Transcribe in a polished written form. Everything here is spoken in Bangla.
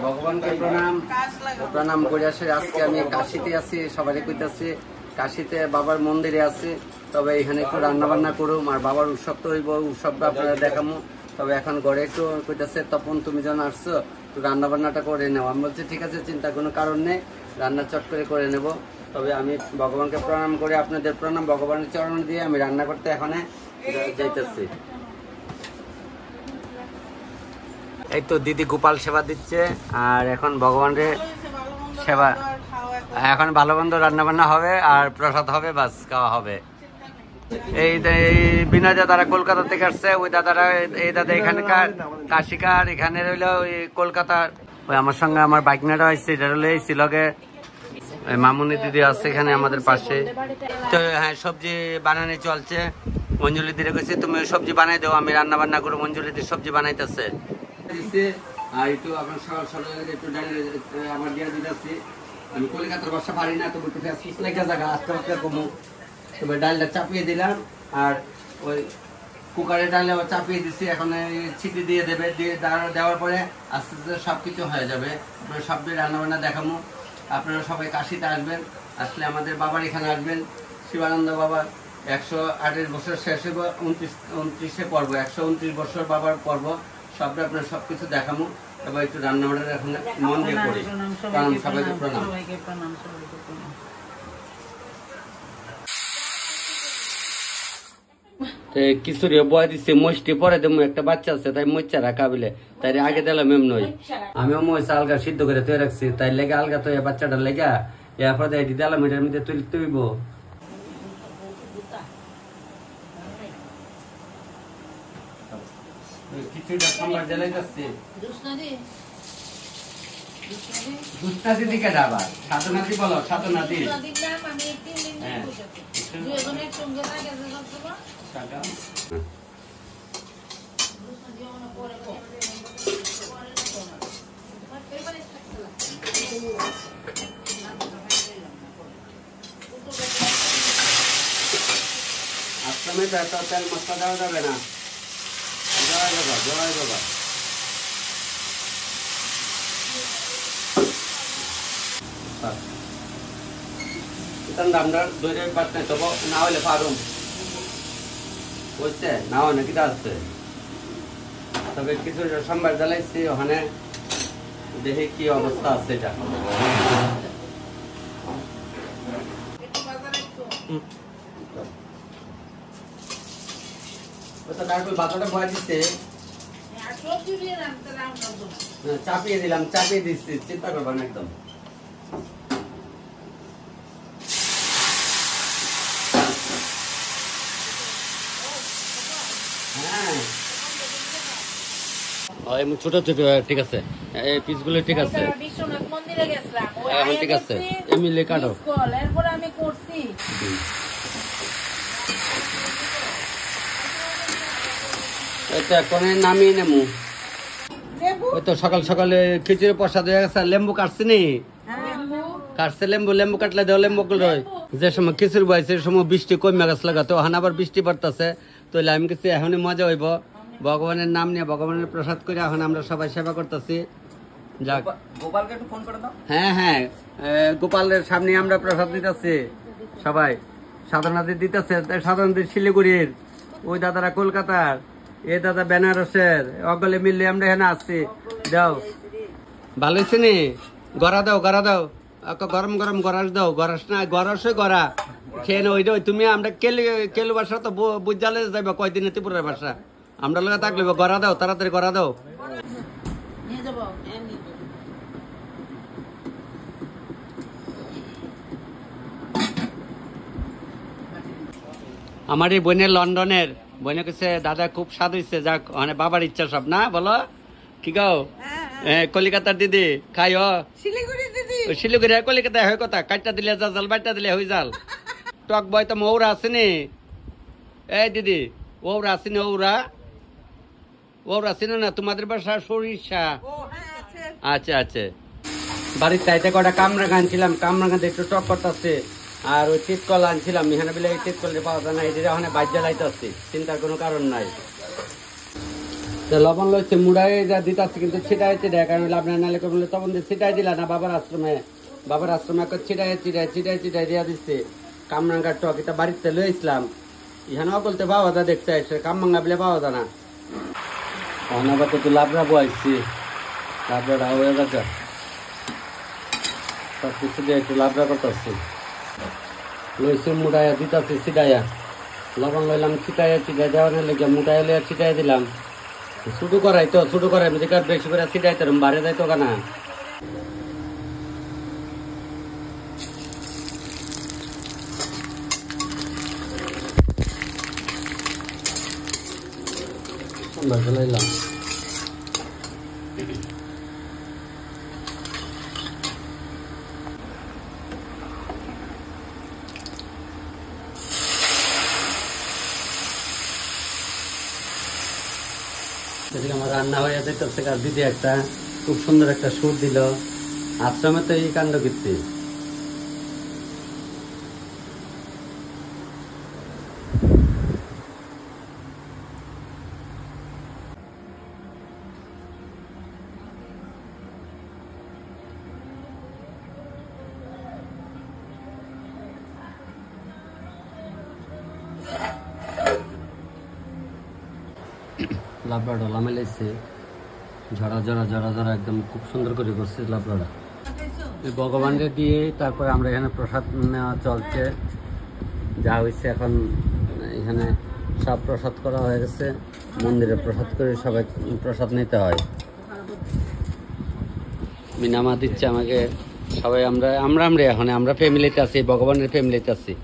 ভগবানকে প্রণাম করে আসে। আজকে আমি কাশিতে আছি, সবাই কইতেছি কাশিতে বাবার মন্দিরে আছি। তবে এখানে একটু রান্না বান্না করুম আর বাবার উৎসব তো হইব, উৎসবটা আপনারা দেখামো। তবে এখন ঘরে একটু কইতেছে তপন তুমি যখন আসছো একটু রান্না বান্নাটা করে নেও। আমি বলছি ঠিক আছে, চিন্তা কোনো কারণ নেই, রান্না চট করে নেব। তবে আমি ভগবানকে প্রণাম করে আপনাদের প্রণাম ভগবানের চরণ দিয়ে আমি রান্না করতে এখানে যাইতেছি। এই তো দিদি গোপাল সেবা দিচ্ছে আর এখন ভগবানের সেবা, এখন ভালো মন্দ রান্না বান্না হবে আর প্রসাদ হবে, বাস খাওয়া হবে। এই বিনয় দাদারা কলকাতা থেকে আসছে, ওই দাদারা এই দাদা এখানকার কাশিকার, এখানে রইলো ওই কলকাতার। ওই আমার সঙ্গে আমার বাইকনাটা আসছে, এটা রইলো এই শিলগে মামুনি দিদি আছে এখানে আমাদের পাশে। তো হ্যাঁ, সবজি বানানো চলছে। মঞ্জুলি দিদি কইছে তুমি সবজি বানাই দাও, আমি রান্না বান্না করবো। মঞ্জুলি দিদি সবজি বানাইতেছে আর একটু আপনার সকাল সকাল একটু ডাল আমার দিয়ে দিতেছি। আমি কলকাতার বাসা পারি না, তবু একটু লেখা জায়গা আস্তে আস্তে কমু। তবে ডালটা চাপিয়ে দিলাম আর ওই কুকারে ডালে চাপিয়ে দিচ্ছি। এখন ছিটি দিয়ে দেবে, দিয়ে দেওয়ার পরে আস্তে আস্তে সব কিছু হয়ে যাবে। আপনারা সব রান্না বান্না দেখাবো। আপনারা সবাই কাশিতে আসবেন, আসলে আমাদের বাবার এখানে আসবেন। শিবানন্দ বাবা 128 বছর শেষ হইব, 29 পর্ব, 129 বছর বাবার পর্ব। সবটা আপনার সবকিছু দেখাবো। এবার একটু রান্না বান্না এখন মন দিয়ে করি। প্রণাম, সবাইকে প্রণাম। কিছুরে বয় দিচ্ছে মইষ্টি পরে দেবো, একটা বাচ্চা আছে তাই মইচা রাখা বলে, তাই আগে দিলাম এম নই। আমিও মইচা আলগা সিদ্ধ করে তৈরি রাখছি, তাই লেগে আলগা তো বাচ্চাটা লেগা এরপরে এটি দিলাম, এটার মধ্যে তুইব। কিছুটা সম্বার জ্বালাই যাচ্ছে। দুষ্টাদি দিকে যাবা, সাধনাদি বলো, সাধনাদি। আশ্রমে তো এত তেল মশলা দেওয়া যাবে না। জয় বাবা, জয় বাবা। আমরা দৈরে পারতে তবু না হলে পারুম, বুঝছে না হয় না কিটা আসছে। তবে কিছু সম্বার জ্বালাইছি ওখানে, দেখি কি অবস্থা আছে। এটা বাচ্চাটা ভয় দিচ্ছে, চাপিয়ে দিলাম, চাপিয়ে দিচ্ছি, চিন্তা করবেন একদম। ছোট ছোট ঠিক আছে, এই পিসগুলো ঠিক আছে, ঠিক আছে, এমনি কাটো। এটা কোনে নামিয়ে নেবো। ওই তো সকাল সকালে খিচুড়ি প্রসাদ হয়ে গেছে। লেম্বু কাটছি নি, কাটছে লেম্বু, লেম্বু কাটলে দেও লেম্বু গুলো। যে সময় খিচুড়ি বয় সে সময় বৃষ্টি কমে গেছে লাগাতো, ওখানে আবার বৃষ্টি পড়তেছে। তো আমি কিছু এখনই মজা হইব, ভগবানের নাম নিয়ে ভগবানের প্রসাদ করে এখন আমরা সবাই সেবা করতেছি। যাক, গোপালকে একটু ফোন করে দাও। হ্যাঁ হ্যাঁ, গোপালের সামনে আমরা প্রসাদ দিতেছি সবাই। সাধনাদি দিতেছে, সাধনাদি শিলিগুড়ির, ওই দাদারা কলকাতার, এই দাদা বেনারসের, অগলে মিললে আমরা এখানে আসছি। দাও, ভালো হয়েছে নি? গড়া দাও, গড়া দাও, গরম গরম গরাস দাও। গরাস না, গরসে গড়া খেয়ে না। ওইটা তুমি আমরা কেলু বাসা তো বুঝালে যাইবা কয়দিনে ত্রিপুরার বাসা, আমরা লোক থাকলে গড়া দাও, তাড়াতাড়ি গড়া দাও। আমার এই বোনের লন্ডনের বোনে কেছে দাদা খুব স্বাদ হয়েছে। যাক, মানে বাবার ইচ্ছা সব না বলো কি গাও। কলিকাতার দিদি খাই শিলিগুড়ি কলিকাতায় হয় কথা, কাটটা দিলে যা জাল, বাটটা দিলে হয়ে জাল। টক বয় তো ওরা আসেনি, এই দিদি ওরা আসেনি, ওরা আসেনি না তোমাদের বাসা সরিষা। আচ্ছা আচ্ছা, বাড়ির চাইতে কটা কামরাঙা আনছিলাম, কামরাঙাতে একটু টক করতেছে। আর ওই চিৎকল আনছিলাম, এখানে বলে এই চিৎকল পাওয়া যায় না, এটা ওখানে বাইর জ্বালাইতে আসছে, চিন্তার কোনো কারণ নাই। লবণ লইছে মুড়াই দিতেছে কিন্তু ছিটাই চিটাই, কারণ আপনার নালে বললে তখন ছিটাই দিলা না বাবার আশ্রমে একটা ছিটাই দিয়া দিচ্ছে। কামরাঙ্গার টক এটা বাড়িতে লই ইসলাম, ইহানেও বলতে পাওয়া যা দেখতে আসছে, কামরাঙ্গা বলে পাওয়া যায় না। অনাবাদ তো লাবড়া বয়াইছি, লাবড়া হয়ে গেছে, সব কিছু দিয়ে একটু লাবড়া করতেছি। লইছি মুড়াইয়া দিতেছি ছিটাইয়া, লবণ লইলাম ছিটাইয়া দেওয়ার লেগে মুড়াইয়া লইয়া ছিটাই দিলাম। ছোটো করাই যদি বেশি করে ছিটাইতে বাড়ে যাইতো কেনা। লাইলাম আমার রান্না হয়ে যেতেছে, আর দিদি একটা খুব সুন্দর একটা সুর দিল। আশ্রমে তো এই কাণ্ড কীর্তি। লাবড়াটা লামেলাইছে, ঝরা একদম খুব সুন্দর করে করছে লাবড়াটা। ভগবানকে দিয়ে তারপরে আমরা এখানে প্রসাদ নেওয়া চলছে, যা হয়েছে এখন এখানে সব প্রসাদ করা হয়ে গেছে। মন্দিরে প্রসাদ করে সবাই প্রসাদ নিতে হয়। মিনামা দিচ্ছে আমাকে সবাই, আমরা ফ্যামিলিতে আছি, ভগবানের ফ্যামিলিতে আছি।